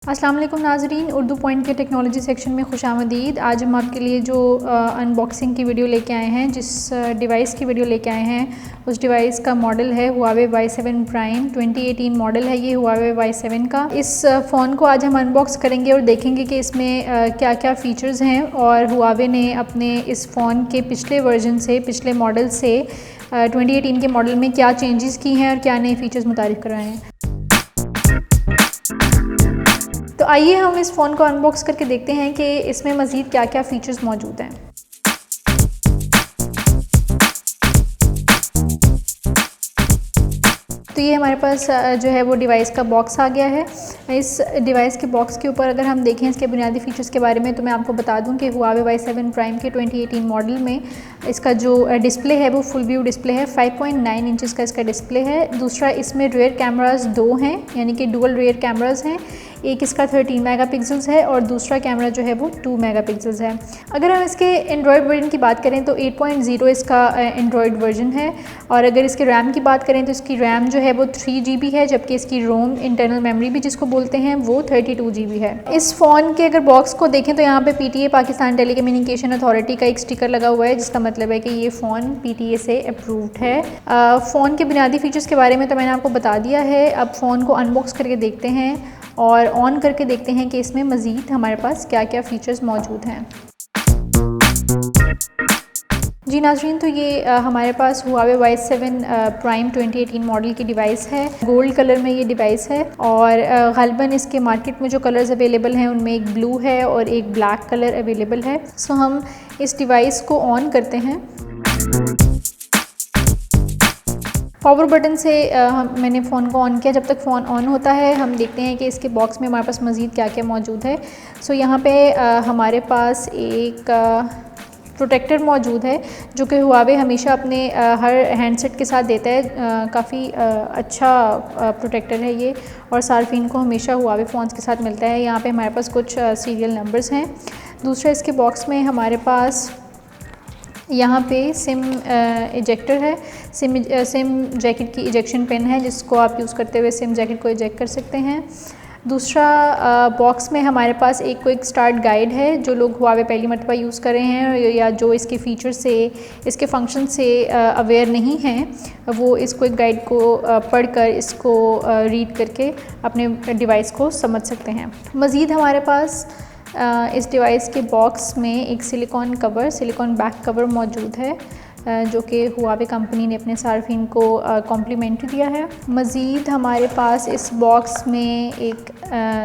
अस्सलाम वालेकुम नाज़रीन, उर्दू पॉइंट के टेक्नोलॉजी सेक्शन में खुशामदीद। आज हम आपके लिए जो अनबॉक्सिंग की वीडियो लेके आए हैं, जिस डिवाइस की वीडियो लेके आए हैं उस डिवाइस का मॉडल है हुआवे Y7 प्राइम 2018 मॉडल है ये हुआवे Y7 का। इस फ़ोन को आज हम अनबॉक्स करेंगे और देखेंगे कि इसमें क्या क्या फ़ीचर्स हैं और हुआवे ने अपने इस फ़ोन के पिछले वर्जन से, पिछले मॉडल से 2018 के मॉडल में क्या चेंजेस की हैं और क्या नए फ़ीचर्स मुतारिफ़ करवाए हैं। तो आइए हम इस फ़ोन को अनबॉक्स करके देखते हैं कि इसमें मज़ीद क्या क्या फ़ीचर्स मौजूद हैं। तो ये हमारे पास जो है वो डिवाइस का बॉक्स आ गया है। इस डिवाइस के बॉक्स के ऊपर अगर हम देखें इसके बुनियादी फ़ीचर्स के बारे में, तो मैं आपको बता दूं कि हुआवे Y7 प्राइम के 2018 मॉडल में इसका जो डिस्प्ले है वो फुल व्यू डिस्प्ले है। 5.9 इंचज़ का इसका डिस्प्ले है। दूसरा, इसमें रियर कैमरास 2 हैं, यानी कि डुअल रियर कैमरास हैं। एक इसका 13 मेगापिक्सल्स है और दूसरा कैमरा जो है वो 2 मेगापिक्सल्स है। अगर हम इसके एंड्रॉयड वर्जन की बात करें तो 8.0 इसका एंड्रॉयड वर्जन है। और अगर इसके रैम की बात करें तो इसकी रैम जो है वो 3 GB है, जबकि इसकी रोम इंटरनल मेमोरी भी जिसको बोलते हैं वो 32 GB है। इस फ़ोन के अगर बॉक्स को देखें तो यहाँ पे PTA पाकिस्तान टेलीकम्युनिकेशन अथॉरिटी का एक स्टिकर लगा हुआ है, जिसका मतलब है कि ये फ़ोन PTA से अप्रूव्ड है। फ़ोन के बुनियादी फ़ीचर्स के बारे में तो मैंने आपको बता दिया है। अब फ़ोन को अनबॉक्स करके देखते हैं और ऑन करके देखते हैं कि इसमें मज़ीद हमारे पास क्या क्या फ़ीचर्स मौजूद हैं। जी नाज़रीन, तो ये हमारे पास हुआवे Y7 प्राइम 2018 मॉडल की डिवाइस है। गोल्ड कलर में ये डिवाइस है और ग़ालिबन इसके मार्केट में जो कलर्स अवेलेबल हैं उनमें एक ब्लू है और एक ब्लैक कलर अवेलेबल है। सो हम इस डिवाइस को ऑन करते हैं। पावर बटन से मैंने फ़ोन को ऑन किया। जब तक फ़ोन ऑन होता है हम देखते हैं कि इसके बॉक्स में हमारे पास मज़ीद क्या क्या मौजूद है। सो यहाँ पे हमारे पास एक प्रोटेक्टर मौजूद है जो कि हुआवे हमेशा अपने हर हैंडसेट के साथ देता है। काफ़ी अच्छा प्रोटेक्टर है ये और सार्फिन को हमेशा हुआवे फ़ोन्स के साथ मिलता है। यहाँ पे हमारे पास कुछ सीरियल नंबर्स हैं। दूसरा, इसके बॉक्स में हमारे पास यहाँ पे सिम इजेक्टर है। सिम जैकेट की इजेक्शन पिन है जिसको आप यूज़ करते हुए सिम जैकेट को इजेक्ट कर सकते हैं। दूसरा, बॉक्स में हमारे पास एक क्विक स्टार्ट गाइड है। जो लोग हुआवे पहली मरतबा यूज़ कर रहे हैं या जो इसके फ़ीचर से, इसके फंक्शन से अवेयर नहीं हैं, वो इस क्विक गाइड को पढ़कर इसको रीड करके अपने डिवाइस को समझ सकते हैं। मज़ीद हमारे पास इस डिवाइस के बॉक्स में एक सिलिकॉन बैक कवर मौजूद है जो कि हुआवे कंपनी ने अपने सार्फिन को कॉम्प्लीमेंट दिया है। मज़ीद हमारे पास इस बॉक्स में एक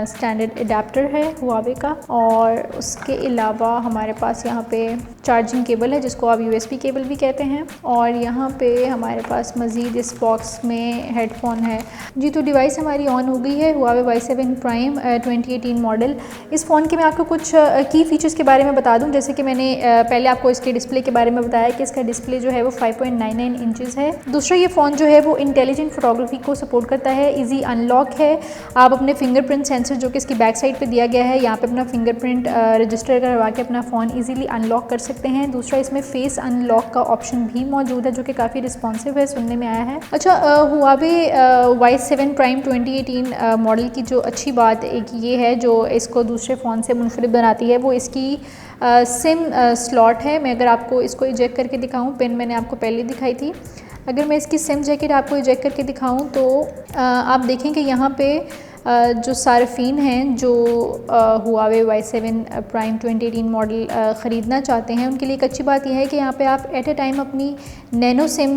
स्टैंडर्ड अडेप्टर है हुआवे का और उसके अलावा हमारे पास यहाँ पे चार्जिंग केबल है जिसको आप USB केबल भी कहते हैं। और यहाँ पे हमारे पास मज़ीद इस बॉक्स में हेडफोन है। जी, तो डिवाइस हमारी ऑन हो गई है, हुआवे Y7 प्राइम 2018 मॉडल। इस फ़ोन के मैं आपको कुछ की फ़ीचर्स के बारे में बता दूँ। जैसे कि मैंने पहले आपको इसके डिस्प्ले के बारे में बताया कि इसका डिस्प्ले जो है वो 5.99 इंचज़ है। दूसरा, ये फ़ोन जो है वो इंटेलिजेंट फोटोग्राफी को सपोर्ट करता है। इजी अनलॉक है। आप अपने फिंगरप्रिंट सेंसर जो कि इसकी बैक साइड पे दिया गया है, यहाँ पे अपना फिंगरप्रिंट रजिस्टर करवा के अपना फ़ोन इजीली अनलॉक कर सकते हैं। दूसरा, इसमें फेस अनलॉक का ऑप्शन भी मौजूद है जो कि काफ़ी रिस्पॉन्सिव है, सुनने में आया है। अच्छा, हुआवे Y7 प्राइम 2018 मॉडल की जो अच्छी बात एक ये है जो इसको दूसरे फ़ोन से मुनफरिद बनाती है, वो इसकी सिम स्लॉट है। मैं अगर आपको इसको इजेक्ट करके दिखाऊं, पिन मैंने आपको पहले दिखाई थी। अगर मैं इसकी सिम जैकेट आपको इजेक्ट करके दिखाऊं तो आप देखें कि यहाँ पे जो सार्फिन हैं जो हुआवे Y7 प्राइम 2018 मॉडल ख़रीदना चाहते हैं, उनके लिए एक अच्छी बात यह है कि यहाँ पे आप एट ए टाइम अपनी नैनो सिम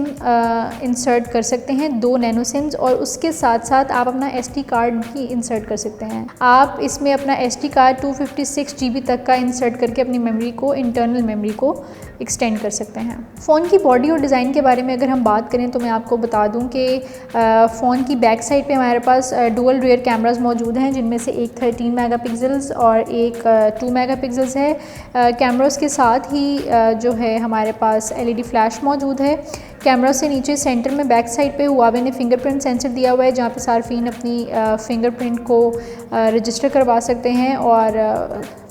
इंसर्ट कर सकते हैं, 2 नैनो सिम्स, और उसके साथ साथ आप अपना SD कार्ड भी इंसर्ट कर सकते हैं। आप इसमें अपना SD कार्ड 256 GB तक का इंसर्ट करके अपनी मेमोरी को, इंटरनल मेमोरी को एक्सटेंड कर सकते हैं। फ़ोन की बॉडी और डिज़ाइन के बारे में अगर हम बात करें तो मैं आपको बता दूं कि फ़ोन की बैक साइड पे हमारे पास डुअल रियर कैमरास मौजूद हैं, जिनमें से एक 13 मेगापिक्सल्स और एक 2 मेगापिक्सल्स है। कैमरास के साथ ही जो है हमारे पास LED फ्लैश मौजूद है। कैमरा से नीचे सेंटर में बैक साइड पे हुआवे ने फिंगरप्रिंट सेंसर दिया हुआ है, जहाँ पे सार्फिन अपनी फिंगरप्रिंट को रजिस्टर करवा सकते हैं और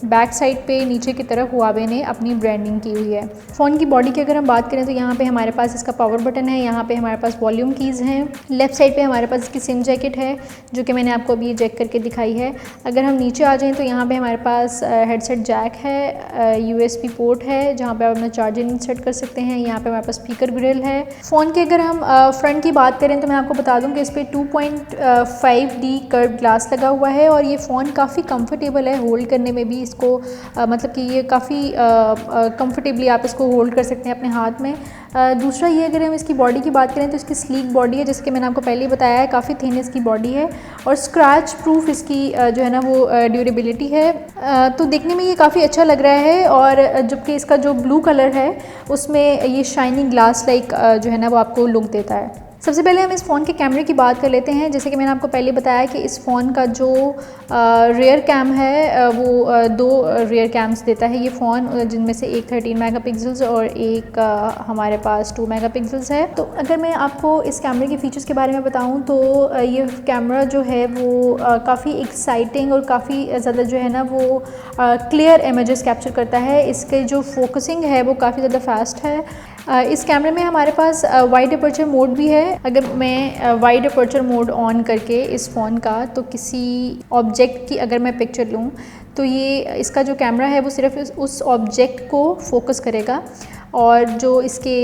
बैक साइड पे नीचे की तरफ हुआवे ने अपनी ब्रांडिंग की हुई है। फ़ोन की बॉडी की अगर हम बात करें तो यहाँ पे हमारे पास इसका पावर बटन है, यहाँ पे हमारे पास वॉल्यूम कीज़ हैं, लेफ़्ट साइड पे हमारे पास इसकी सिम जैकेट है जो कि मैंने आपको अभी चेक करके दिखाई है। अगर हम नीचे आ जाएँ तो यहाँ पे हमारे पास हेडसेट जैक है, USB पोर्ट है जहाँ पे आप अपना चार्जिंग इंसर्ट कर सकते हैं। यहाँ पे हमारे पास स्पीकर ग्रिल है। फ़ोन की अगर हम फ्रंट की बात करें तो मैं आपको बता दूं कि इस पर 2.5D कर्व ग्लास लगा हुआ है और ये फ़ोन काफ़ी कंफर्टेबल है होल्ड करने में भी। इसको मतलब कि ये काफ़ी कंफर्टेबली आप इसको होल्ड कर सकते हैं अपने हाथ में। दूसरा ये अगर हम इसकी बॉडी की बात करें तो इसकी स्लीक बॉडी है, जैसे कि मैंने आपको पहले ही बताया है, काफ़ी थिन इसकी बॉडी है और स्क्रैच प्रूफ इसकी जो है ना वो ड्यूरेबिलिटी है। तो देखने में ये काफ़ी अच्छा लग रहा है और जबकि इसका जो ब्लू कलर है उसमें ये शाइनिंग ग्लास लाइक जो है ना वो आपको लुक देता है। सबसे पहले हम इस फ़ोन के कैमरे की बात कर लेते हैं। जैसे कि मैंने आपको पहले बताया कि इस फ़ोन का जो रियर कैम है वो 2 रियर कैम्स देता है ये फ़ोन, जिनमें से एक 13 मेगापिक्सल्स और एक हमारे पास 2 मेगापिक्सल्स है। तो अगर मैं आपको इस कैमरे के फ़ीचर्स के बारे में बताऊं तो ये कैमरा जो है वो काफ़ी एक्साइटिंग और काफ़ी ज़्यादा जो है ना वो क्लियर इमेजेस कैप्चर करता है। इसके जो फोकसिंग है वो काफ़ी ज़्यादा फास्ट है। इस कैमरे में हमारे पास वाइड अपर्चर मोड भी है। अगर मैं वाइड अपर्चर मोड ऑन करके इस फ़ोन का तो किसी ऑब्जेक्ट की अगर मैं पिक्चर लूँ तो ये इसका जो कैमरा है वो सिर्फ उस ऑब्जेक्ट को फोकस करेगा और जो इसके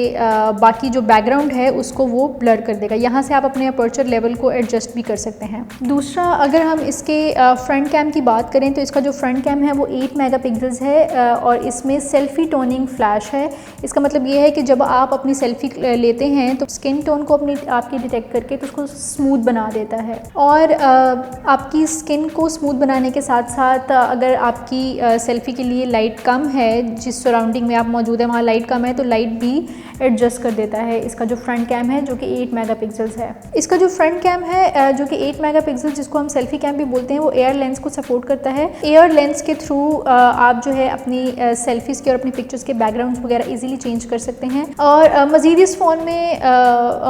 बाकी जो बैकग्राउंड है उसको वो ब्लर कर देगा। यहाँ से आप अपने अपर्चर लेवल को एडजस्ट भी कर सकते हैं। दूसरा अगर हम इसके फ्रंट कैम की बात करें तो इसका जो फ्रंट कैम है वो 8 मेगापिक्सल्स है और इसमें सेल्फ़ी टोनिंग फ्लैश है। इसका मतलब ये है कि जब आप अपनी सेल्फ़ी लेते हैं तो स्किन टोन को आपकी डिटेक्ट करके तो उसको स्मूथ बना देता है और आपकी स्किन को स्मूथ बनाने के साथ साथ अगर आपकी सेल्फ़ी के लिए लाइट कम है, जिस सराउंडिंग में आप मौजूद है वहाँ लाइट कम है तो लाइट भी एडजस्ट कर देता है इसका जो फ्रंट कैम है जो कि 8 मेगापिक्सल्स है। इसका जो फ्रंट कैम है जो कि 8 मेगापिक्सल्स जिसको हम सेल्फी कैम भी बोलते हैं वो एयर लेंस को सपोर्ट करता है। एयर लेंस के थ्रू आप जो है अपनी सेल्फीज़ के और अपनी पिक्चर्स के बैकग्राउंड्स वगैरह इजीली चेंज कर सकते हैं और मज़ीद इस फ़ोन में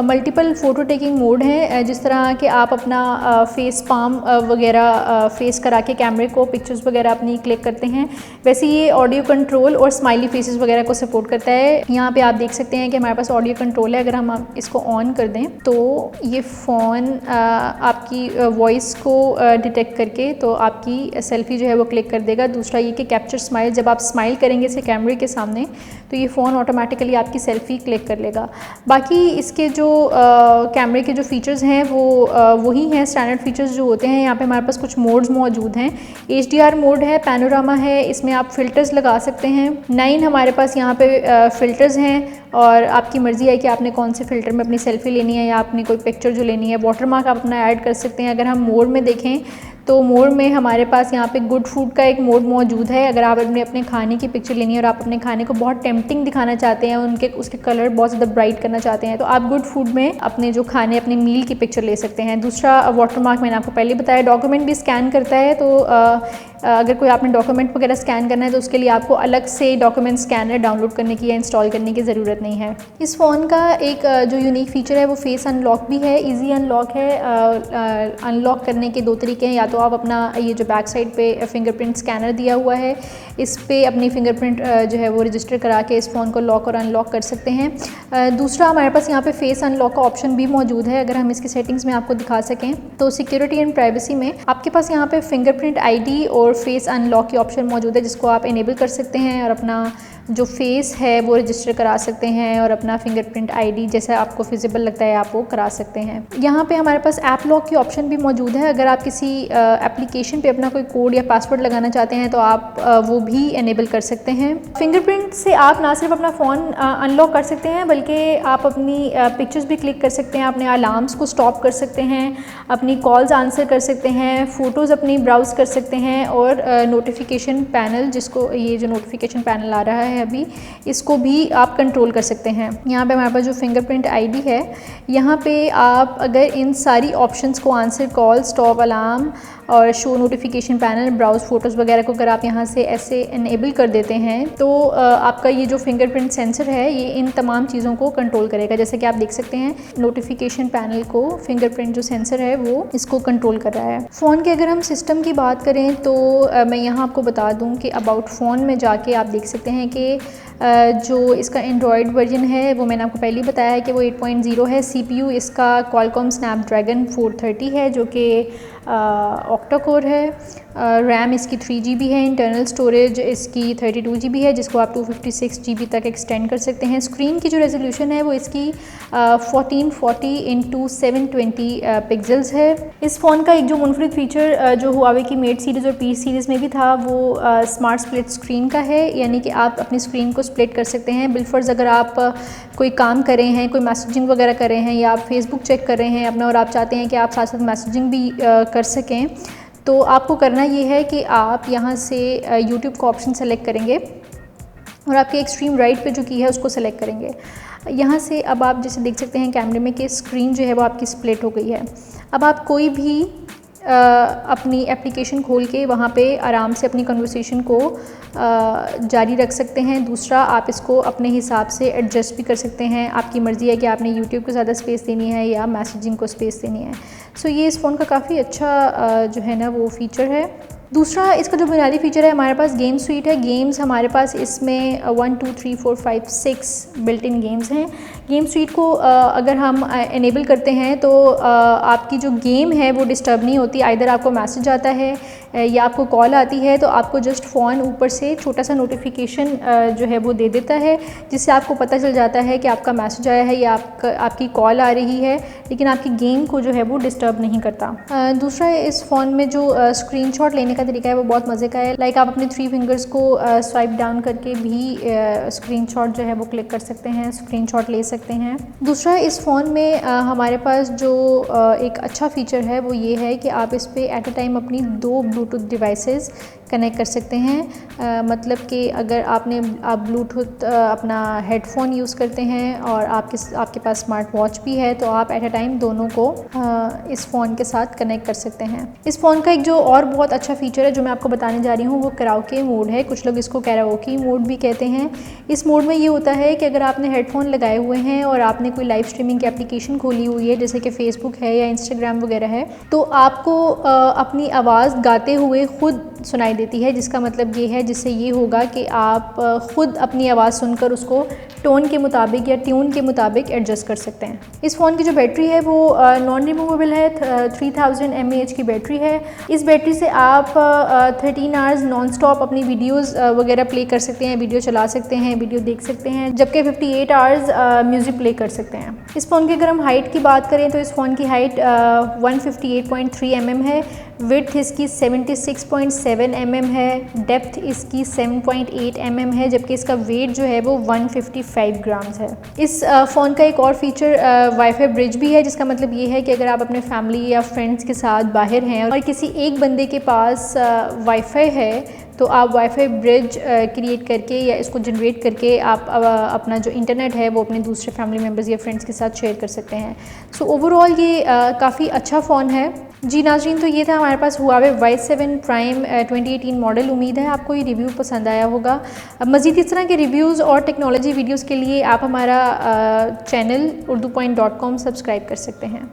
मल्टीपल फ़ोटो टेकिंग मोड है, जिस तरह कि आप अपना फेस पाम वगैरह फेस करा के कैमरे को पिक्चर्स वगैरह अपनी क्लिक करते हैं। वैसे ये ऑडियो कंट्रोल और स्माइली फेसेस वगैरह को सपोर्ट करता है। यहाँ पे आप देख सकते हैं कि हमारे पास ऑडियो कंट्रोल है। अगर हम इसको ऑन कर दें तो ये फ़ोन आपकी वॉइस को डिटेक्ट करके तो आपकी सेल्फ़ी जो है वो क्लिक कर देगा। दूसरा ये कि कैप्चर स्माइल, जब आप स्माइल करेंगे इसे कैमरे के सामने तो ये फ़ोन ऑटोमेटिकली आपकी सेल्फ़ी क्लिक कर लेगा। बाकी इसके जो कैमरे के जो फ़ीचर्स हैं वो वही हैं स्टैंडर्ड फ़ीचर्स जो होते हैं। यहाँ पे हमारे पास कुछ मोड्स मौजूद हैं। HDR मोड है, पैनोरामा है, इसमें आप फ़िल्टर्स लगा सकते हैं। 9 हमारे पास यहाँ पे फ़िल्टर्स हैं और आपकी मर्ज़ी है कि आपने कौन से फ़िल्टर में अपनी सेल्फ़ी लेनी है या आपने कोई पिक्चर जो लेनी है। वाटरमार्क आप अपना ऐड कर सकते हैं। अगर हम मोड में देखें तो मोड में हमारे पास यहाँ पे गुड फूड का एक मोड मौजूद है। अगर आप अपने खाने की पिक्चर लेनी है और आप अपने खाने को बहुत टेम्पटिंग दिखाना चाहते हैं, उसके कलर बहुत ज़्यादा ब्राइट करना चाहते हैं तो आप गुड फूड में अपने जो खाने अपने मील की पिक्चर ले सकते हैं। दूसरा वाटरमार्क मैंने आपको पहले बताया, डॉक्यूमेंट भी स्कैन करता है। तो अगर कोई आपने डॉक्यूमेंट वगैरह स्कैन करना है तो उसके लिए आपको अलग से डॉक्यूमेंट स्कैनर डाउनलोड करने की या इंस्टॉल करने की ज़रूरत नहीं है। इस फ़ोन का एक जो यूनिक फ़ीचर है वो फेस अनलॉक भी है, इजी अनलॉक है। अनलॉक करने के 2 तरीके हैं, या तो आप अपना ये जो बैक साइड पे फिंगरप्रिंट स्कैनर दिया हुआ है इस पे अपनी फिंगरप्रिंट जो है वो रजिस्टर करा के इस फ़ोन को लॉक और अनलॉक कर सकते हैं। दूसरा हमारे पास यहाँ पे फेस अनलॉक का ऑप्शन भी मौजूद है। अगर हम इसकी सेटिंग्स में आपको दिखा सकें तो सिक्योरिटी एंड प्राइवेसी में आपके पास यहाँ पे फिंगरप्रिंट ID और फेस अनलॉक की ऑप्शन मौजूद है जिसको आप इनेबल कर सकते हैं और अपना जो फेस है वो रजिस्टर करा सकते हैं और अपना फिंगरप्रिंट ID जैसा आपको फिजिबल लगता है आप वो करा सकते हैं। यहाँ पे हमारे पास ऐप लॉक की ऑप्शन भी मौजूद है। अगर आप किसी एप्लीकेशन पे अपना कोई कोड या पासवर्ड लगाना चाहते हैं तो आप वो भी इनेबल कर सकते हैं। फिंगरप्रिंट से आप ना सिर्फ अपना फ़ोन अनलॉक कर सकते हैं बल्कि आप अपनी पिक्चर्स भी क्लिक कर सकते हैं, अपने अलार्म्स को स्टॉप कर सकते हैं, अपनी कॉल्स आंसर कर सकते हैं, फ़ोटोज़ अपनी ब्राउज़ कर सकते हैं और नोटिफिकेशन पैनल, जिसको ये जो नोटिफिकेशन पैनल आ रहा है अभी, इसको भी आप कंट्रोल कर सकते हैं। यहाँ पे हमारे पास जो फिंगरप्रिंट ID है, यहाँ पे आप अगर इन सारी ऑप्शंस को आंसर कॉल, स्टॉप अलार्म और show notification panel, browse photos वगैरह को अगर आप यहाँ से ऐसे इनेबल कर देते हैं तो आपका ये जो फिंगरप्रिंट सेंसर है ये इन तमाम चीज़ों को कंट्रोल करेगा। जैसे कि आप देख सकते हैं नोटिफिकेशन पैनल को फिंगरप्रिंट जो सेंसर है वो इसको कंट्रोल कर रहा है। फ़ोन के अगर हम सिस्टम की बात करें तो मैं यहाँ आपको बता दूँ कि अबाउट फ़ोन में जाके आप देख सकते हैं कि जो इसका एंड्रॉयड वर्जन है वो मैंने आपको पहले ही बताया है कि वो 8.0 है। CPU इसका Qualcomm Snapdragon 430 है जो कि ऑक्टा कोर है। रैम इसकी 3 GB है। इंटरनल स्टोरेज इसकी 32 GB है जिसको आप 256 GB तक एक्सटेंड कर सकते हैं। स्क्रीन की जो रेजोल्यूशन है वो इसकी 1440x720 पिक्सल्स है। इस फ़ोन का एक जो मुनफरिद फ़ीचर जो हुआवे की मेट सीरीज़ और पी सीरीज़ में भी था वो स्मार्ट स्प्लिट स्क्रीन का है, यानी कि आप अपनी स्क्रीन को स्प्लिट कर सकते हैं। बिलफर्ज अगर आप कोई काम कर रहे हैं, कोई मैसेजिंग वगैरह कर रहे हैं या आप फेसबुक चेक कर रहे हैं अपना और आप चाहते हैं कि आप साथ साथ मैसेजिंग भी कर सकें, तो आपको करना ये है कि आप यहाँ से यूट्यूब का ऑप्शन सेलेक्ट करेंगे और आपके एक्सट्रीम राइट पे जो की है उसको सेलेक्ट करेंगे। यहाँ से अब आप जैसे देख सकते हैं कैमरे में कि स्क्रीन जो है वो आपकी स्प्लिट हो गई है। अब आप कोई भी अपनी एप्लीकेशन खोल के वहाँ पे आराम से अपनी कन्वर्सेशन को जारी रख सकते हैं। दूसरा, आप इसको अपने हिसाब से एडजस्ट भी कर सकते हैं। आपकी मर्ज़ी है कि आपने यूट्यूब को ज़्यादा स्पेस देनी है या मैसेजिंग को स्पेस देनी है। सो ये इस फ़ोन का काफ़ी अच्छा जो है ना वो फ़ीचर है। दूसरा, इसका जो बुनियादी फ़ीचर है हमारे पास गेम स्वीट है। गेम्स हमारे पास इसमें 1 2 3 4 5 6 बिल्ट इन गेम्स हैं। गेम स्वीट को अगर हम इनेबल करते हैं तो आपकी जो गेम है वो डिस्टर्ब नहीं होती। आइदर आपको मैसेज आता है या आपको कॉल आती है तो आपको जस्ट फ़ोन ऊपर से छोटा सा नोटिफिकेशन जो है वो दे देता है जिससे आपको पता चल जाता है कि आपका मैसेज आया है या आपकी कॉल आ रही है, लेकिन आपकी गेम को जो है वो डिस्टर्ब नहीं करता। दूसरा, इस फ़ोन में जो स्क्रीनशॉट लेने का तरीका है वो बहुत मज़े का है। लाइक आप अपने 3 फिंगर्स को स्वाइप डाउन करके भी स्क्रीनशॉट जो है वो क्लिक कर सकते हैं, स्क्रीनशॉट ले सकते हैं। दूसरा, इस फ़ोन में हमारे पास जो एक अच्छा फ़ीचर है वो ये है कि आप इस पर एट अ टाइम अपनी 2 ब्लूटूथ डिवाइसेस कनेक्ट कर सकते हैं। मतलब कि अगर आप ब्लूटूथ अपना हेडफोन यूज़ करते हैं और आपके पास स्मार्ट वॉच भी है तो आप एट अ टाइम दोनों को इस फ़ोन के साथ कनेक्ट कर सकते हैं। इस फ़ोन का एक जो और बहुत अच्छा फ़ीचर है जो मैं आपको बताने जा रही हूँ वो कराओके मोड है। कुछ लोग इसको कैराओके मोड भी कहते हैं। इस मोड में ये होता है कि अगर आपने हेडफोन लगाए हुए हैं और आपने कोई लाइव स्ट्रीमिंग की एप्लीकेशन खोली हुई है जैसे कि फ़ेसबुक है या इंस्टाग्राम वगैरह है, तो आपको अपनी आवाज़ गाते हुए ख़ुद सुनाई देती है, जिसका मतलब ये है जिससे ये होगा कि आप ख़ुद अपनी आवाज़ सुनकर उसको टोन के मुताबिक या ट्यून के मुताबिक एडजस्ट कर सकते हैं। इस फ़ोन की जो बैटरी है वो नॉन रिमूवेबल है। 3000 mAh की बैटरी है। इस बैटरी से आप 13 आवर्स नॉन स्टॉप अपनी वीडियोज़ वगैरह प्ले कर सकते हैं, वीडियो चला सकते हैं, वीडियो देख सकते हैं, जबकि 58 आवर्स म्यूज़िक प्ले कर सकते हैं। इस फ़ोन की अगर हम हाइट की बात करें तो इस फ़ोन की हाइट 158.3 mm है। विड्थ इसकी 76.7 mm है। डेप्थ इसकी 7.8 mm है, जबकि इसका वेट जो है वो 155 ग्राम्स है। इस फ़ोन का एक और फीचर वाईफाई ब्रिज भी है, जिसका मतलब ये है कि अगर आप अपने फैमिली या फ्रेंड्स के साथ बाहर हैं और किसी एक बंदे के पास वाईफाई है तो आप वाईफाई ब्रिज क्रिएट करके या इसको जनरेट करके आप अपना जो इंटरनेट है वो अपने दूसरे फैमिली मेम्बर्स या फ्रेंड्स के साथ शेयर कर सकते हैं। सो ओवरऑल ये काफ़ी अच्छा फ़ोन है। जी नाज़रीन, तो ये था हमारे पास हुआवे Y7 Prime 2018 मॉडल। उम्मीद है आपको ये रिव्यू पसंद आया होगा। मज़ीद इस तरह के रिव्यूज़ और टेक्नोलॉजी वीडियोज़ के लिए आप हमारा चैनल urdupoint.com सब्सक्राइब कर सकते हैं।